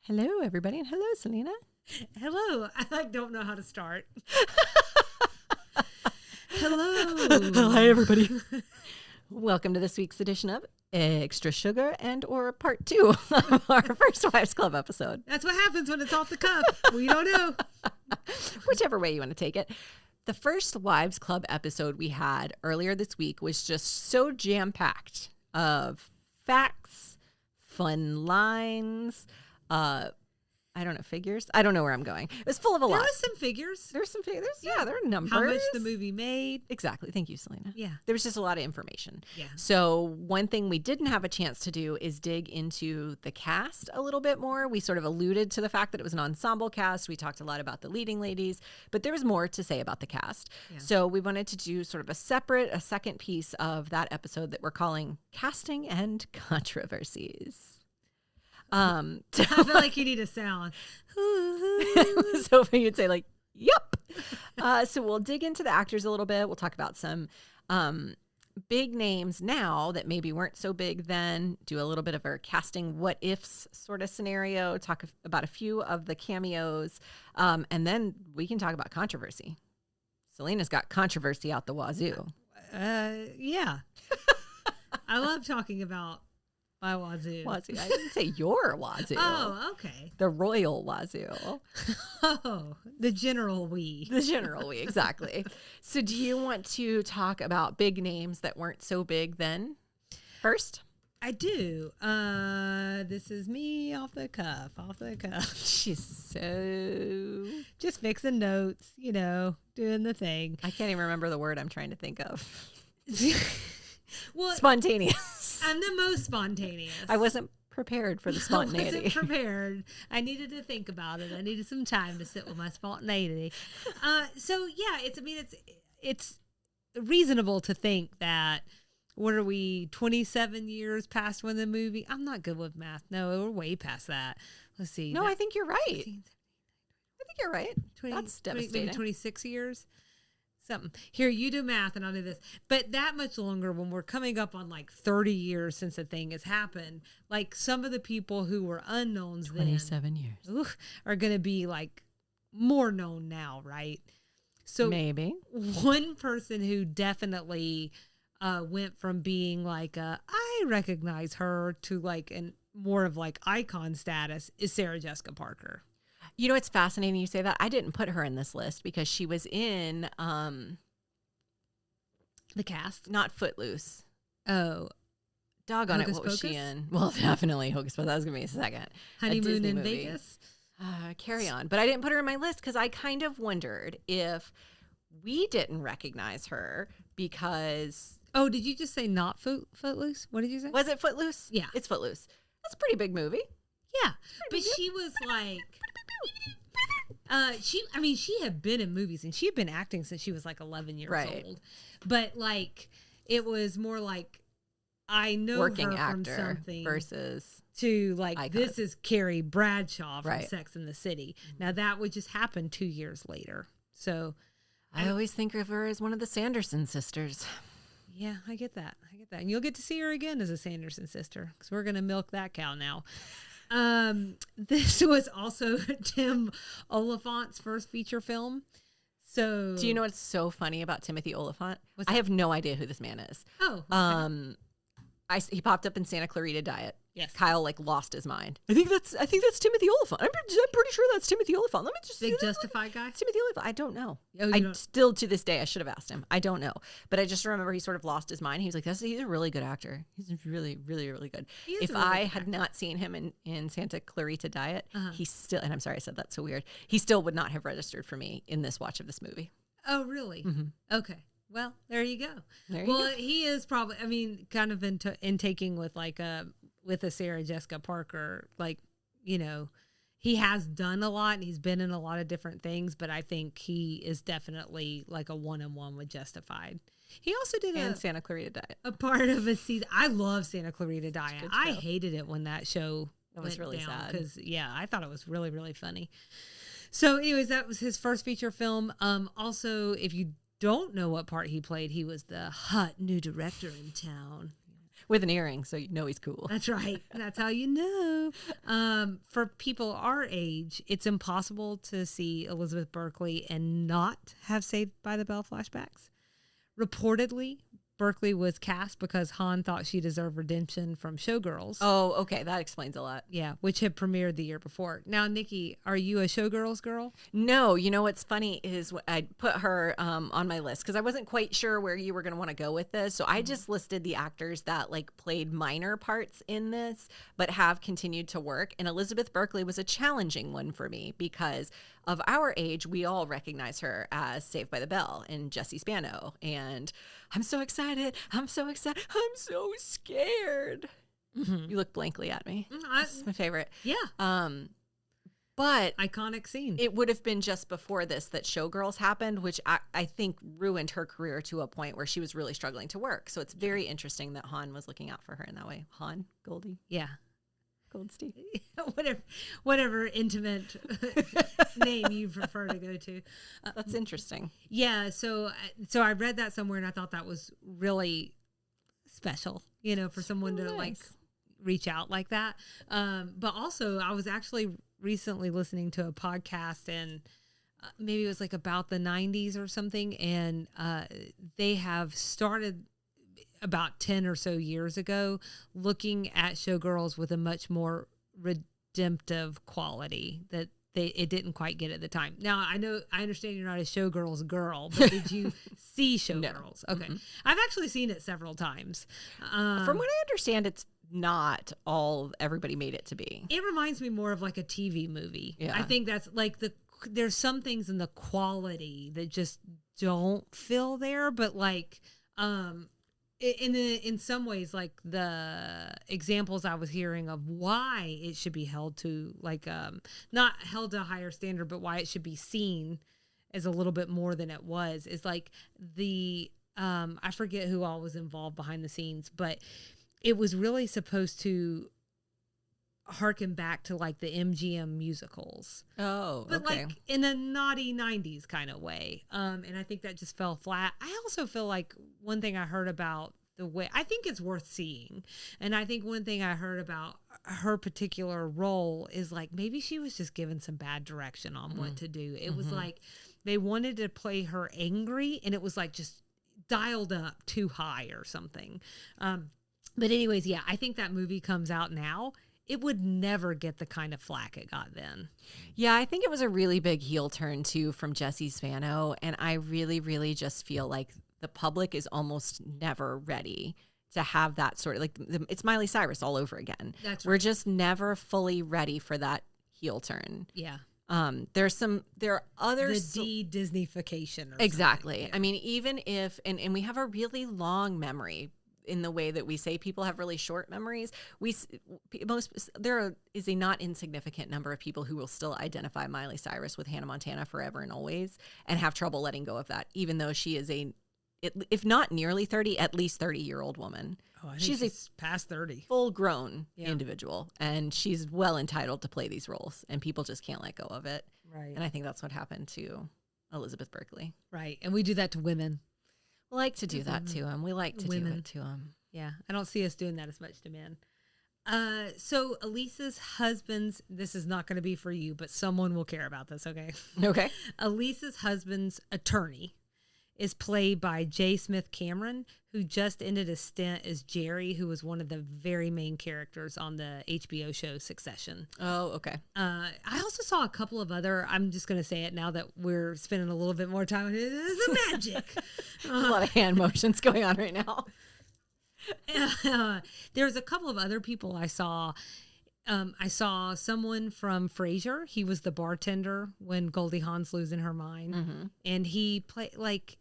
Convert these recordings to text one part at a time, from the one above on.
Hello, everybody, and hello, Selena. Hello. I don't know how to start. Hello. Hi, everybody. Welcome to this week's edition of Extra Sugar and or Part 2 of our First Wives Club episode. That's what happens when it's off the cuff. We don't know. Whichever way you want to take it. The First Wives Club episode we had earlier this week was just so jam-packed of facts, fun lines, I don't know, figures. I don't know where I'm going. It was full of a lot. There was some figures. There's some figures. Yeah, there are numbers. How much the movie made. Exactly. Thank you, Selena. Yeah. There was just a lot of information. Yeah. So one thing we didn't have a chance to do is dig into the cast a little bit more. We sort of alluded to the fact that it was an ensemble cast. We talked a lot about the leading ladies, but there was more to say about the cast. Yeah. So we wanted to do sort of a second piece of that episode that we're calling Casting and Controversies. I feel like you need a sound. I was hoping you'd say like, yep. So we'll dig into the actors a little bit. We'll talk about some big names now that maybe weren't so big then, do a little bit of our casting what-ifs sort of scenario, talk about a few of the cameos, and then we can talk about controversy. Selena's got controversy out the wazoo. Yeah. I love talking about my wazoo. Wazoo. I didn't say your wazoo. Oh, okay. The royal wazoo. Oh, the general we. The general we, exactly. So do you want to talk about big names that weren't so big then first? I do. This is me off the cuff. She's so... Just fixing notes, doing the thing. I can't even remember the word I'm trying to think of. Well, spontaneous. I'm the most spontaneous. I wasn't prepared for the spontaneity. I wasn't prepared. I needed to think about it. I needed some time to sit with my spontaneity. So yeah, it's reasonable to think that, what are we, 27 years past when the movie? I'm not good with math. No, we're way past that. Let's see. No, I think you're right. 16, 17, I think you're right. 20, That's devastating. Maybe 26 years. Something. Here, you do math and I'll do this. But that much longer, when we're coming up on like 30 years since the thing has happened, like some of the people who were unknowns 27 years are going to be like more known now, right? So maybe one person who definitely went from being like I recognize her to like more of like icon status is Sarah Jessica Parker. You know, it's fascinating you say that. I didn't put her in this list because she was in the cast, not Footloose. Oh, doggone it! What was she in? Well, definitely Hocus Pocus. That was gonna be a second. Honeymoon in Vegas. Carry on, but I didn't put her in my list because I kind of wondered if we didn't recognize her because. Oh, did you just say not Footloose? What did you say? Was it Footloose? Yeah, it's Footloose. That's a pretty big movie. Yeah, but she was like, she had been in movies and she had been acting since she was like 11 years old. But like, it was more like, I know working her actor from something versus to like, icon. This is Carrie Bradshaw from right. Sex and the City. Now that would just happen 2 years later. So I always think of her as one of the Sanderson sisters. Yeah, I get that. And you'll get to see her again as a Sanderson sister because we're going to milk that cow now. This was also Tim Oliphant's first feature film. So, do you know what's so funny about Timothy Olyphant? I have no idea who this man is. Oh, okay. He popped up in Santa Clarita Diet. Yes, Kyle like lost his mind. I think that's Timothy Olyphant. I'm pretty sure that's Timothy Olyphant. Let me just big Justified guy. Timothy Olyphant. I don't know. Oh, still to this day I should have asked him. I don't know, but I just remember he sort of lost his mind. He was like, he's a really good actor. He's really, really, really good. If I had not seen him in Santa Clarita Diet, he still, and I'm sorry I said that so weird, he still would not have registered for me in this watch of this movie. Oh, really? Mm-hmm. Okay. Well, there you go. Go. He is probably, kind of in taking with like with a Sarah Jessica Parker, like, he has done a lot and he's been in a lot of different things, but I think he is definitely like a one-on-one with Justified. He also did Santa Clarita Diet. A part of a season. I love Santa Clarita Diet. I hated it when that show was really sad because I thought it was really, really funny. So anyways, that was his first feature film. Also, if you don't know what part he played, he was the hot new director in town. With an earring, so you know he's cool. That's right. That's how you know. For people our age, it's impossible to see Elizabeth Berkley and not have Saved by the Bell flashbacks. Reportedly, Berkley was cast because Han thought she deserved redemption from Showgirls. Oh, okay. That explains a lot. Yeah, which had premiered the year before. Now, Nikki, are you a Showgirls girl? No, you know what's funny is I put her on my list because I wasn't quite sure where you were going to want to go with this. So I just listed the actors that like played minor parts in this, but have continued to work. And Elizabeth Berkley was a challenging one for me because of our age, we all recognize her as Saved by the Bell and Jessie Spano. And I'm so excited. I'm so excited. I'm so scared. You look blankly at me. That's my favorite. Yeah. But iconic scene. It would have been just before this that Showgirls happened, which I think ruined her career to a point where she was really struggling to work. So it's very interesting that Han was looking out for her in that way. Han? Goldie? Yeah. Goldstein? whatever intimate name you prefer to go to. That's interesting. Yeah. So I read that somewhere and I thought that was really special, for someone to like reach out like that. But also I was actually recently listening to a podcast and maybe it was like about the 90s or something. And they have started about 10 or so years ago looking at Showgirls with a much more redemptive quality that it didn't quite get at the time. Now, I understand you're not a Showgirls girl, but did you see Showgirls? No. Okay. Mm-hmm. I've actually seen it several times. From what I understand, it's not all everybody made it to be. It reminds me more of like a TV movie. Yeah. I think that's like there's some things in the quality that just don't feel there, but like, in some ways, like the examples I was hearing of why it should be held to like not held to a higher standard, but why it should be seen as a little bit more than it was is like the I forget who all was involved behind the scenes, but it was really supposed to harken back to like the MGM musicals. Oh, but okay. like in a naughty 90s kind of way. And I think that just fell flat. I also feel like one thing I heard about the way, I think it's worth seeing. And I think one thing I heard about her particular role is like maybe she was just given some bad direction on what to do. It was like they wanted to play her angry and it was like just dialed up too high or something. But anyways, yeah, I think that movie comes out now. It would never get the kind of flack it got then. Yeah, I think it was a really big heel turn too from Jessie Spano. And I really, really just feel like the public is almost never ready to have that sort of like it's Miley Cyrus all over again. That's right. We're just never fully ready for that heel turn. Yeah. There are other the de-Disneyfication. Exactly. Yeah. I mean, even if and we have a really long memory in the way that we say people have really short memories. There is a not insignificant number of people who will still identify Miley Cyrus with Hannah Montana forever and always and have trouble letting go of that, even though she is if not nearly 30, at least 30-year-old woman. Oh, I think she's past 30. Full-grown individual, and she's well entitled to play these roles, and people just can't let go of it. Right. And I think that's what happened to Elizabeth Berkley. Right. And we do that to women. We like to do that to them. We like to do it to them. Yeah. I don't see us doing that as much to men. So Elisa's husband's, this is not going to be for you, but someone will care about this, okay? Okay. Elisa's husband's attorney is played by J. Smith Cameron, who just ended a stint as Jerry, who was one of the very main characters on the HBO show Succession. Oh, okay. I also saw a couple of other, I'm just going to say it now that we're spending a little bit more time on it, the magic. A lot of hand motions going on right now. There's a couple of other people I saw. I saw someone from Frasier. He was the bartender when Goldie Hawn's losing her mind. Mm-hmm. And he played like,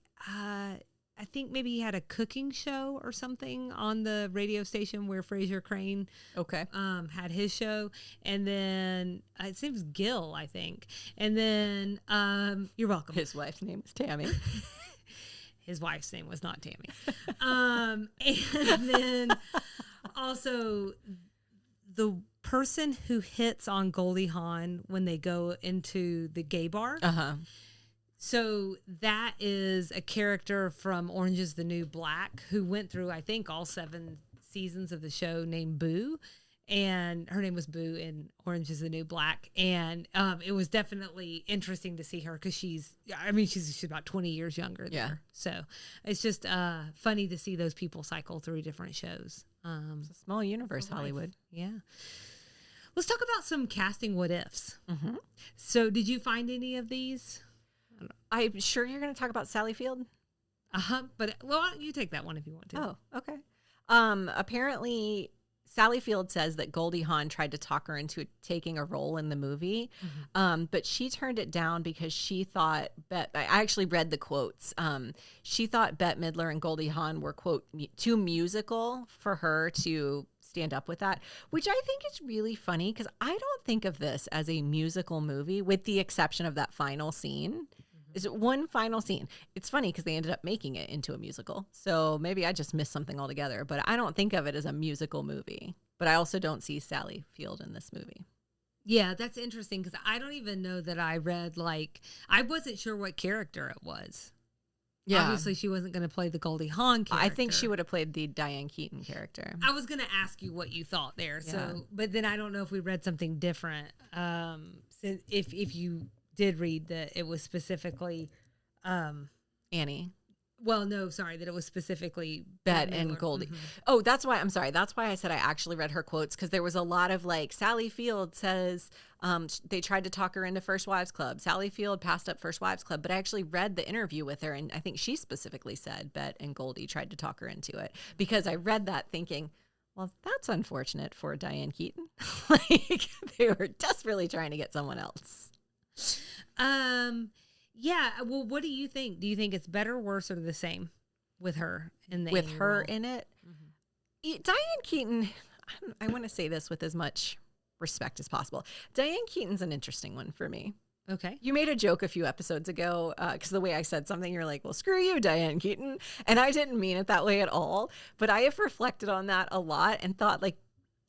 I think maybe he had a cooking show or something on the radio station where Frasier Crane had his show. And then it seems Gil, I think. And then you're welcome. His wife's name is Tammy. His wife's name was not Tammy. And then also the person who hits on Goldie Hawn when they go into the gay bar. Uh-huh. So that is a character from Orange is the New Black who went through, I think, all 7 seasons of the show named Boo. And her name was Boo in Orange is the New Black. And it was definitely interesting to see her because she's about 20 years younger than her. So it's just funny to see those people cycle through different shows. It's a small universe, Hollywood. Yeah. Let's talk about some casting what-ifs. Mm-hmm. So did you find any of these? I'm sure you're going to talk about Sally Field. But well, you take that one if you want to. Oh, okay. Apparently Sally Field says that Goldie Hawn tried to talk her into taking a role in the movie, but she turned it down because she thought I actually read the quotes. She thought Bette Midler and Goldie Hawn were, quote, too musical for her to stand up with that, which I think is really funny because I don't think of this as a musical movie with the exception of that final scene. Is one final scene. It's funny because they ended up making it into a musical. So maybe I just missed something altogether, but I don't think of it as a musical movie. But I also don't see Sally Field in this movie. Yeah, that's interesting because I don't even know that I read, I wasn't sure what character it was. Yeah. Obviously, she wasn't going to play the Goldie Hawn character. I think she would have played the Diane Keaton character. I was going to ask you what you thought there. Yeah. So, but then I don't know if we read something different. If you did read that it was specifically Annie. Well, no, sorry, that it was specifically Bette and Goldie. Mm-hmm. Oh, that's why I'm sorry. That's why I said I actually read her quotes because there was a lot of Sally Field says they tried to talk her into First Wives Club. Sally Field passed up First Wives Club, but I actually read the interview with her and I think she specifically said Bette and Goldie tried to talk her into it because I read that thinking, well, that's unfortunate for Diane Keaton. They were desperately trying to get someone else. Yeah. Well, what do you think? Do you think it's better, worse, or the same with her in the with her role? In it? Mm-hmm. Diane Keaton. I want to say this with as much respect as possible. Diane Keaton's an interesting one for me. Okay. You made a joke a few episodes ago because the way I said something, you're like, well, screw you, Diane Keaton. And I didn't mean it that way at all. But I have reflected on that a lot and thought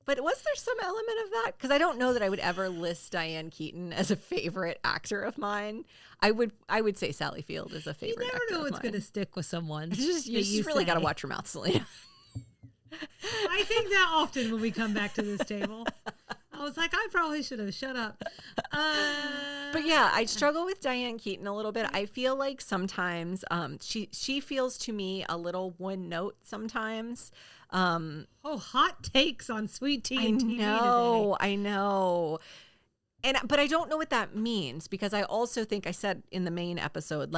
but was there some element of that? Because I don't know that I would ever list Diane Keaton as a favorite actor of mine. I would say Sally Field is a favorite actor. You never know what's going to stick with someone. You just really got to watch your mouth, Selena. I think that often when we come back to this table. I was like, I probably should have shut up. But yeah, I struggle with Diane Keaton a little bit. I feel like sometimes she feels to me a little one note sometimes. Hot takes on Sweet Tea and TV today. I know. But I don't know what that means because I also think I said in the main episode,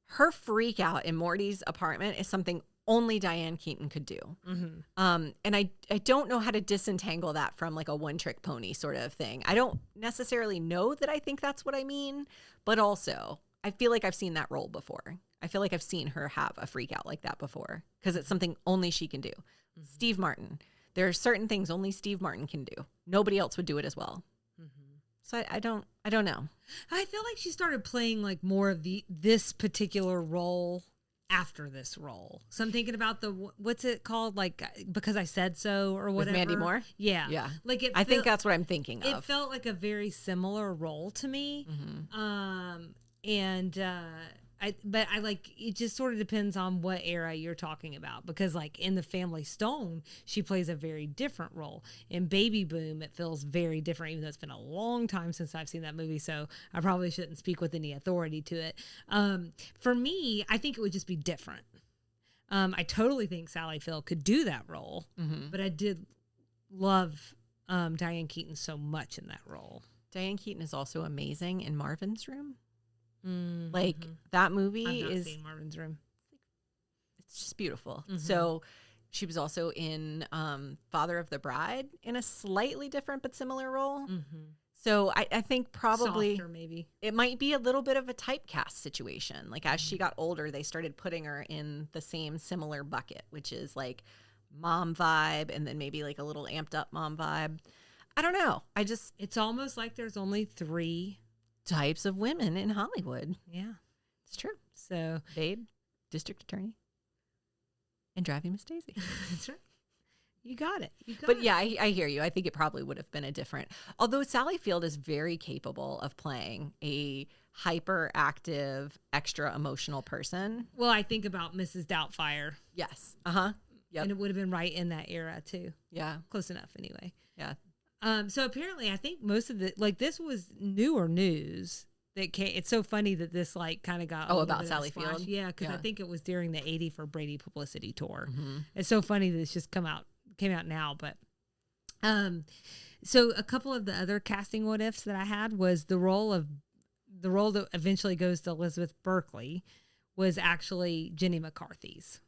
her freak out in Morty's apartment is something only Diane Keaton could do. Mm-hmm. And I don't know how to disentangle that from a one-trick pony sort of thing. I don't necessarily know that I think that's what I mean, but also I feel like I've seen that role before. I feel like I've seen her have a freak out like that before because it's something only she can do. Mm-hmm. Steve Martin. There are certain things only Steve Martin can do. Nobody else would do it as well. Mm-hmm. So I don't know. I feel like she started playing more of this particular role after this role. So I'm thinking about what's it called? Because I Said So or whatever. With Mandy Moore? Yeah. Yeah. I think that's what I'm thinking of. It felt like a very similar role to me. Mm-hmm. But it just sort of depends on what era you're talking about because in The Family Stone, she plays a very different role. In Baby Boom, it feels very different, even though it's been a long time since I've seen that movie, so I probably shouldn't speak with any authority to it. For me, I think it would just be different. I totally think Sally Field could do that role, but I did love Diane Keaton so much in that role. Diane Keaton is also amazing in Marvin's Room. Mm-hmm. That movie I've not is seen Marvin's Room. It's just beautiful. Mm-hmm. So she was also in Father of the Bride in a slightly different but similar role. Mm-hmm. So I think probably softer, maybe it might be a little bit of a typecast situation. As she got older, they started putting her in the same similar bucket, which is mom vibe and then maybe a little amped up mom vibe. I don't know. It's almost like there's only 3 types of women in Hollywood. Yeah, it's true. So Babe, District Attorney, and Driving Miss Daisy. That's right. You got it. Yeah, I hear you. I think it probably would have been a different. Although Sally Field is very capable of playing a hyperactive, extra emotional person. Well, I think about Mrs. Doubtfire. Yes. Yep. And it would have been right in that era too. Yeah. Close enough anyway. Yeah. So apparently I think most of the, like this was newer news that came. It's so funny that this like kind of got a little about bit of a Sally splash. Field? Yeah. Cause I Yeah. think it was during the 80 for Brady publicity tour. Mm-hmm. It's so funny that it's just came out now, but, so a couple of the other casting what ifs that I had was the role that eventually goes to Elizabeth Berkley was actually Jenny McCarthy's.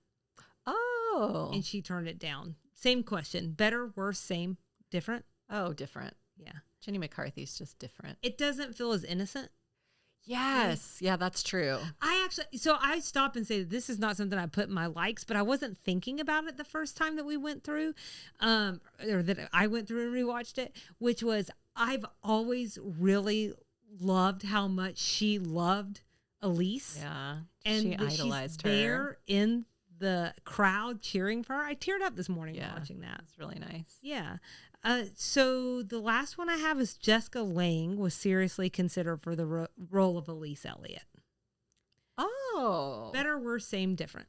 Oh. And she turned it down. Same question. Better, worse, same, different? Oh, different. Yeah. Jenny McCarthy's just different. It doesn't feel as innocent. Yes. Yeah, that's true. So I stop and say that this is not something I put in my likes, but I wasn't thinking about it the first time that we went through, or that I went through and rewatched it, which was I've always really loved how much she loved Elise. Yeah. And she that idolized she's her. there in the crowd cheering for her. I teared up this morning Yeah. watching that. That's really nice. Yeah. So the last one I have is Jessica Lange was seriously considered for the role of Elise Elliott. Oh. Better, worse, same, different.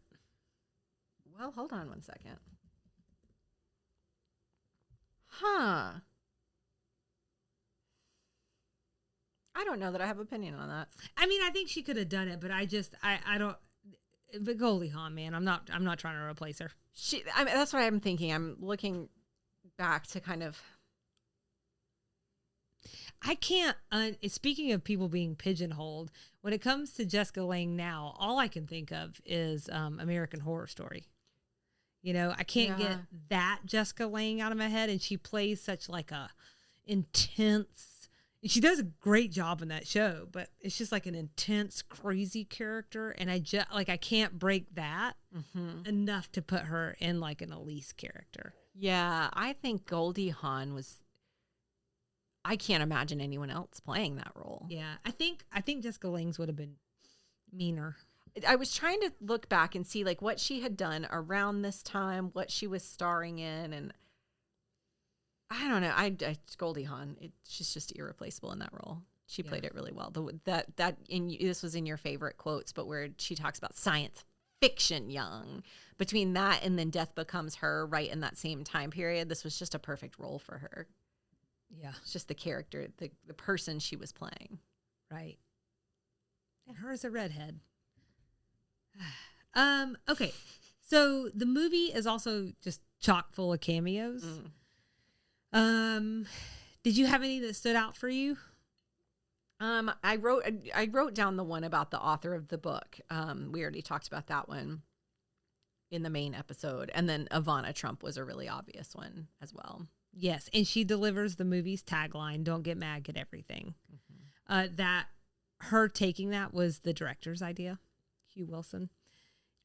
Well, hold on one second. Huh. I don't know that I have opinion on that. I mean, I think she could have done it, but I don't. But Goldie Hawn, man, I'm not trying to replace her. That's what I'm thinking. I'm looking back to kind of. I can't. Speaking of people being pigeonholed, when it comes to Jessica Lange now, all I can think of is American Horror Story. You know, I can't get that Jessica Lange out of my head, and she plays such like a intense. She does a great job in that show, but it's just like an intense, crazy character, and I can't break that enough to put her in like an Elise character. Yeah, I think Goldie Hawn was. I can't imagine anyone else playing that role. Yeah, I think Jessica Lange's would have been meaner. I was trying to look back and see like what she had done around this time, what she was starring in, and I don't know. Goldie Hawn, she's just irreplaceable in that role. She played it really well. This was in your favorite quotes, but where she talks about science fiction young. Between that and then Death Becomes Her, right in that same time period, this was just a perfect role for her. Yeah, it's just the character, the person she was playing. Right. And her as a redhead. Okay. So the movie is also just chock full of cameos. Did you have any that stood out for you? I wrote down the one about the author of the book. We already talked about that one in the main episode. And then Ivana Trump was a really obvious one as well. Yes, and she delivers the movie's tagline, "Don't get mad, get everything." That her taking that was the director's idea, Hugh Wilson.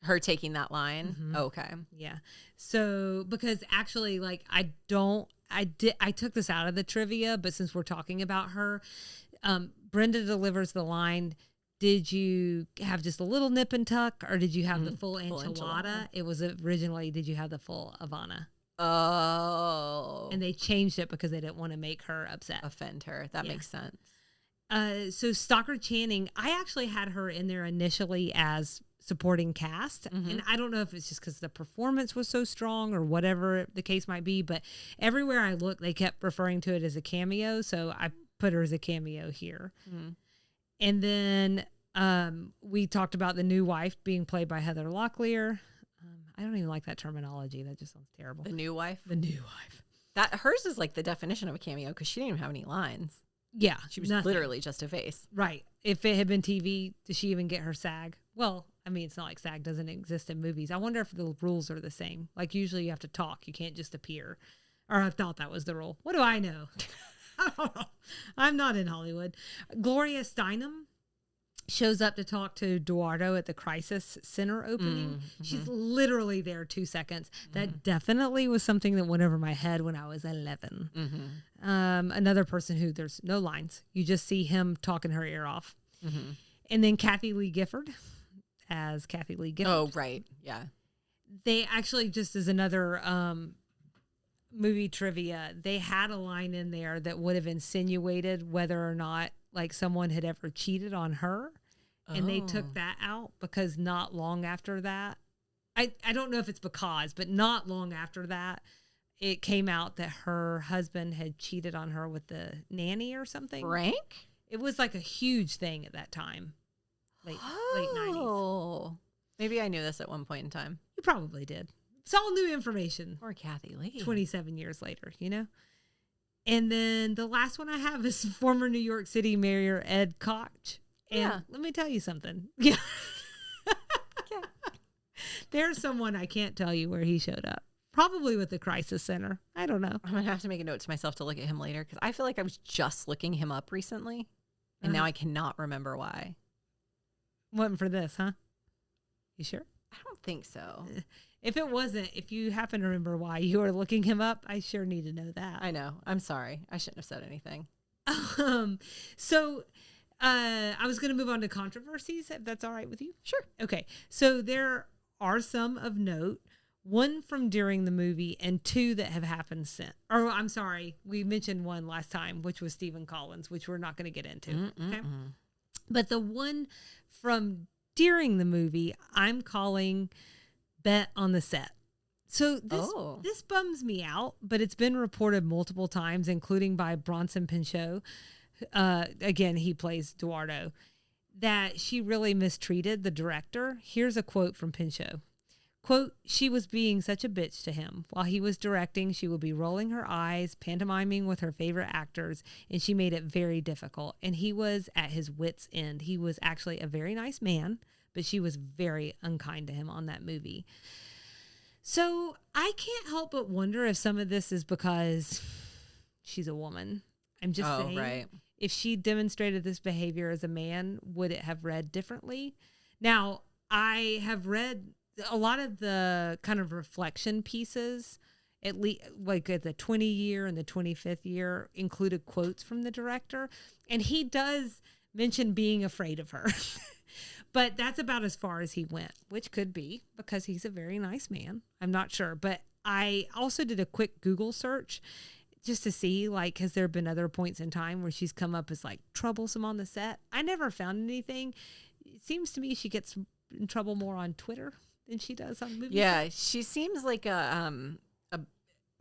Her taking that line? Okay. Yeah. So, because actually, like, I took this out of the trivia, but since we're talking about her, Brenda delivers the line, "Did you have just a little nip and tuck, or did you have the full enchilada?" It was originally, "Did you have the full Ivana?" Oh. And they changed it because they didn't want to make her upset. Offend her. That makes sense. So Stockard Channing, I actually had her in there initially as supporting cast. And I don't know if it's just because the performance was so strong or whatever the case might be, but everywhere I looked, they kept referring to it as a cameo. So I put her as a cameo here. And then we talked about the new wife being played by Heather Locklear. I don't even like that terminology. That just sounds terrible. The new wife? The new wife. Hers is like the definition of a cameo because she didn't even have any lines. Yeah. She was literally just a face. Right. If it had been TV, does she even get her SAG? Well, I mean, it's not like SAG doesn't exist in movies. I wonder if the rules are the same. Like usually you have to talk. You can't just appear. Or I thought that was the rule. What do I know? I don't know. I'm not in Hollywood. Gloria Steinem shows up to talk to Eduardo at the Crisis Center opening. She's literally there 2 seconds. That definitely was something that went over my head when I was 11. Another person who there's no lines. You just see him talking her ear off. And then Kathy Lee Gifford as Kathy Lee Gifford. Oh, right. Yeah. They actually, just as another movie trivia, they had a line in there that would have insinuated whether or not like someone had ever cheated on her. And they took that out because not long after that, I don't know if it's because, but not long after that, it came out that her husband had cheated on her with the nanny or something. Frank? It was like a huge thing at that time. Late 90s. Oh. Maybe I knew this at one point in time. You probably did. It's all new information. Or Kathy Lee. 27 years later, you know? And then the last one I have is former New York City Mayor Ed Koch. And let me tell you something. Yeah. Okay. There's someone I can't tell you where he showed up. Probably with the crisis center. I don't know. I'm going to have to make a note to myself to look at him later because I feel like I was just looking him up recently. And now I cannot remember why. Wasn't for this, huh? You sure? I don't think so. If it wasn't, if you happen to remember why you were looking him up, I sure need to know that. I know. I'm sorry. I shouldn't have said anything. So I was going to move on to controversies, if that's all right with you. Sure. Okay. So there are some of note, one from during the movie and two that have happened since. Or I'm sorry, we mentioned one last time, which was Stephen Collins, which we're not going to get into. Okay. But the one from during the movie, I'm calling Bet on the Set. So this bums me out, but it's been reported multiple times, including by Bronson Pinchot. Again, he plays Eduardo, that she really mistreated the director. Here's a quote from Pinchot. Quote, she was being such a bitch to him. While he was directing, she would be rolling her eyes, pantomiming with her favorite actors, and she made it very difficult. And he was at his wit's end. He was actually a very nice man, but she was very unkind to him on that movie. So I can't help but wonder if some of this is because she's a woman. I'm just saying, right. If she demonstrated this behavior as a man, would it have read differently? Now, I have read a lot of the kind of reflection pieces, at least like at the 20 year and the 25th year, included quotes from the director. And he does mention being afraid of her. But that's about as far as he went, which could be because he's a very nice man. I'm not sure. But I also did a quick Google search just to see, like, has there been other points in time where she's come up as, like, troublesome on the set? I never found anything. It seems to me she gets in trouble more on Twitter than she does on movies. Yeah, she seems like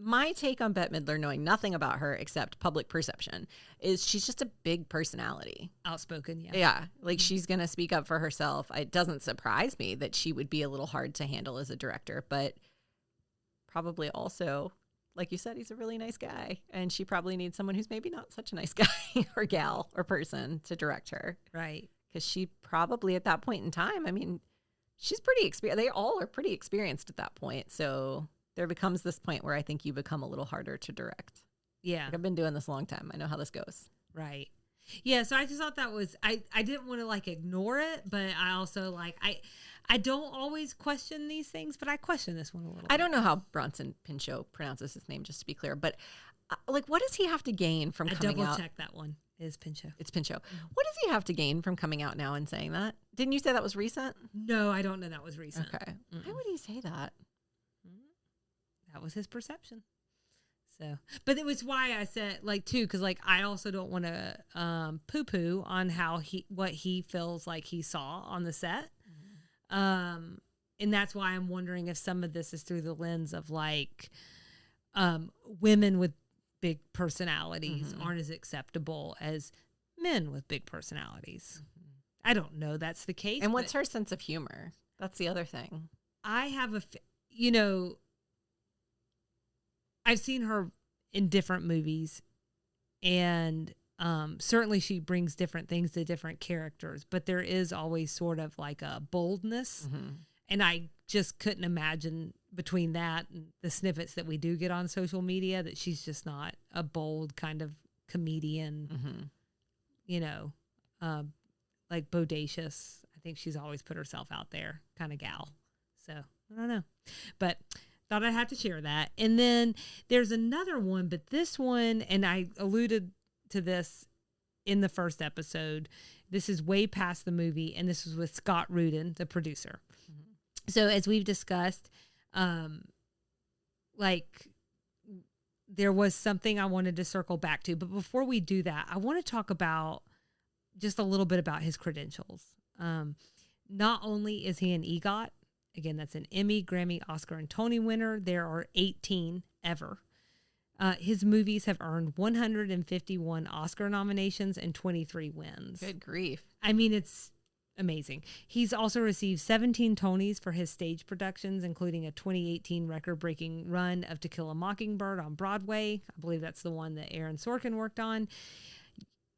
my take on Bette Midler, knowing nothing about her except public perception, is she's just a big personality. Outspoken, yeah. Yeah, like she's going to speak up for herself. It doesn't surprise me that she would be a little hard to handle as a director, but probably also, like you said, he's a really nice guy. And she probably needs someone who's maybe not such a nice guy or gal or person to direct her. Right. Because she probably at that point in time, I mean, she's pretty experienced. They all are pretty experienced at that point. So there becomes this point where I think you become a little harder to direct. Yeah. Like, I've been doing this a long time. I know how this goes. Right. Yeah. So I just thought that was, I didn't want to like ignore it, but I also like, I don't always question these things, but I question this one a little bit. I don't know how Bronson Pinchot pronounces his name, just to be clear, but like, what does he have to gain from coming out? Double check that one. Is Pinchot. It's Pinchot. What does he have to gain from coming out now and saying that? Didn't you say that was recent? No, I don't know that was recent. Okay. Why would he say that? That was his perception. So, but it was why I said like too, because like I also don't want to poo-poo on what he feels like he saw on the set, and that's why I'm wondering if some of this is through the lens of like women with big personalities aren't as acceptable as men with big personalities. I don't know that's the case. And what's her sense of humor? That's the other thing. I have I've seen her in different movies, and certainly she brings different things to different characters, but there is always sort of like a boldness. And I just couldn't imagine between that and the snippets that we do get on social media that she's just not a bold kind of comedian, like bodacious. I think she's always put herself out there kind of gal. So I don't know, but thought I'd have to share that. And then there's another one, but this one, and I alluded to this in the first episode, this is way past the movie, and this was with Scott Rudin, the producer. So as we've discussed, like there was something I wanted to circle back to, but before we do that, I want to talk about just a little bit about his credentials. Not only is he an EGOT, Again, that's an Emmy, Grammy, Oscar, and Tony winner. There are 18 ever. His movies have earned 151 Oscar nominations and 23 wins. Good grief. I mean, it's amazing. He's also received 17 Tonys for his stage productions, including a 2018 record-breaking run of To Kill a Mockingbird on Broadway. I believe that's the one that Aaron Sorkin worked on.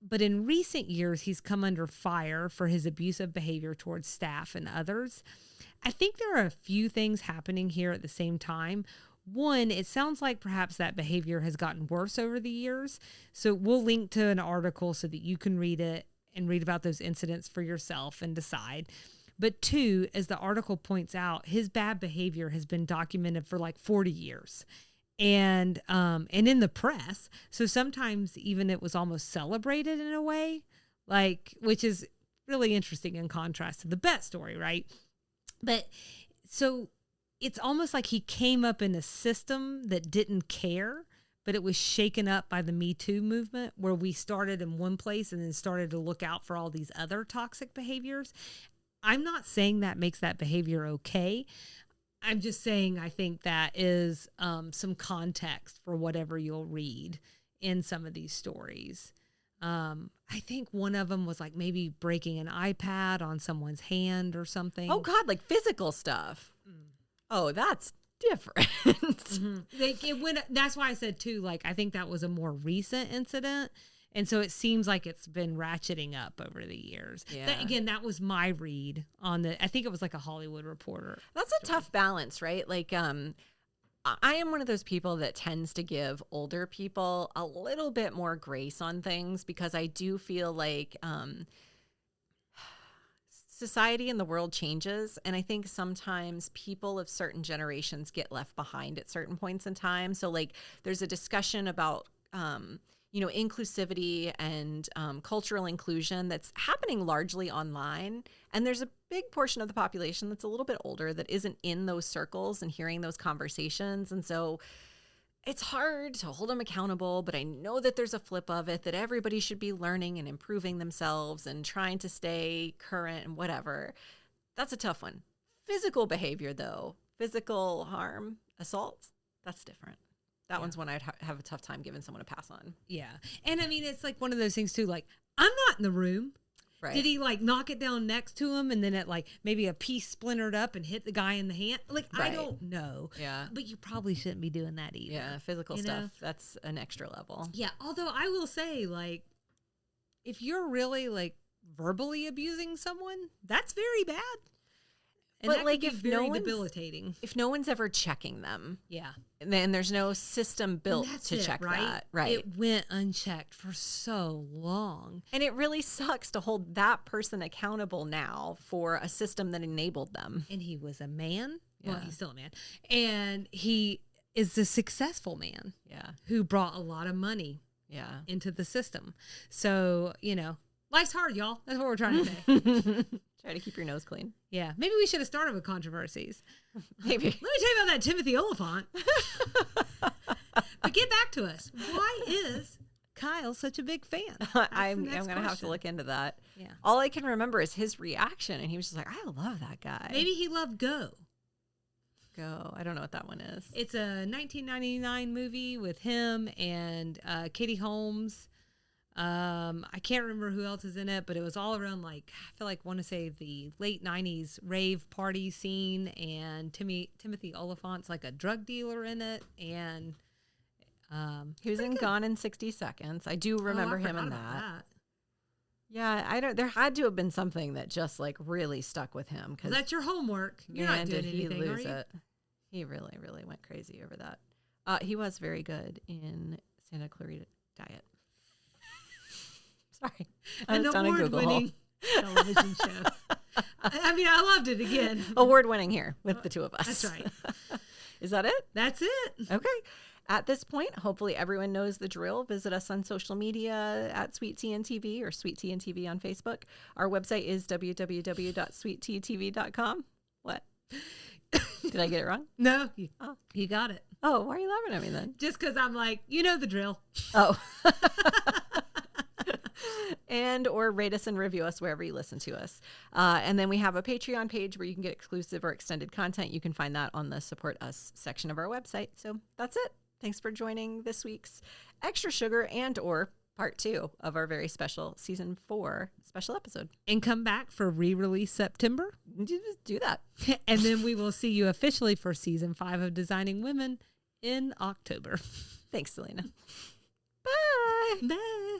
But in recent years, he's come under fire for his abusive behavior towards staff and others. I think there are a few things happening here at the same time. One, it sounds like perhaps that behavior has gotten worse over the years. So we'll link to an article so that you can read it and read about those incidents for yourself and decide. But two, as the article points out, his bad behavior has been documented for like 40 years. And in the press. So sometimes even it was almost celebrated in a way, like, which is really interesting in contrast to the Bet story, right? But so it's almost like he came up in a system that didn't care, but it was shaken up by the Me Too movement, where we started in one place and then started to look out for all these other toxic behaviors. I'm not saying that makes that behavior okay. I'm just saying I think that is some context for whatever you'll read in some of these stories. I think one of them was like maybe breaking an iPad on someone's hand or something. Oh, God, like physical stuff. Oh, that's different. That's why I said, too, like, I think that was a more recent incident. And so it seems like it's been ratcheting up over the years. Yeah. That was my read on I think it was like a Hollywood Reporter. That's a tough balance, right? Like, I am one of those people that tends to give older people a little bit more grace on things, because I do feel like society and the world changes. And I think sometimes people of certain generations get left behind at certain points in time. So like there's a discussion about, inclusivity and cultural inclusion that's happening largely online. And there's a big portion of the population that's a little bit older that isn't in those circles and hearing those conversations. And so it's hard to hold them accountable, but I know that there's a flip of it, that everybody should be learning and improving themselves and trying to stay current and whatever. That's a tough one. Physical behavior, though, physical harm, assault, that's different. That one's one I'd have a tough time giving someone a pass on. Yeah. And I mean, it's like one of those things too, like, I'm not in the room. Right. Did he like knock it down next to him and then it like maybe a piece splintered up and hit the guy in the hand? Like, Right. I don't know. Yeah. But you probably shouldn't be doing that either. Yeah, physical you stuff, know? that's an extra level. Yeah. Although I will say, like, if you're really like verbally abusing someone, that's very bad. And But that like could be very debilitating. If no one's ever checking them, Yeah. and then there's no system built to check that. Right. It went unchecked for so long. And it really sucks to hold that person accountable now for a system that enabled them. And he was a man. Well, Yeah. he's still a man. And he is a successful man. Yeah. Who brought a lot of money Yeah. into the system. So, life's hard, y'all. That's what we're trying to say. Try to keep your nose clean. Yeah. Maybe we should have started with controversies. Maybe. Let me tell you about that Timothy Oliphant. But get back to us. Why is Kyle such a big fan? I'm going to have to look into that. Yeah. All I can remember is his reaction. And he was just like, I love that guy. Maybe he loved Go. Go. I don't know what that one is. It's a 1999 movie with him and Katie Holmes. I can't remember who else is in it, but it was all around like, I feel like want to say the late 90s rave party scene, and Timothy Oliphant's like a drug dealer in it, and he was in Gone in 60 Seconds. I do remember him in that. Yeah, there had to have been something that just like really stuck with him. Well, that's your homework. You're not doing anything, did he lose are you? it? He really, really went crazy over that. He was very good in Santa Clarita Diet. Sorry. An award-winning television show. I mean, I loved it again. Award-winning here with the two of us. That's right. Is that it? That's it. Okay. At this point, hopefully everyone knows the drill. Visit us on social media at Sweet Tea and TV or Sweet Tea and TV on Facebook. Our website is www.sweetteatv.com. What? Did I get it wrong? No, you got it. Oh, why are you laughing at me then? Just because I'm like, you know the drill. Oh. and or rate us and review us wherever you listen to us. And then we have a Patreon page where you can get exclusive or extended content. You can find that on the Support Us section of our website. So that's it. Thanks for joining this week's Extra Sugar and or part 2 of our very special season 4 special episode. And come back for re-release September. Just do that. And then we will see you officially for season 5 of Designing Women in October. Thanks, Selena. Bye. Bye.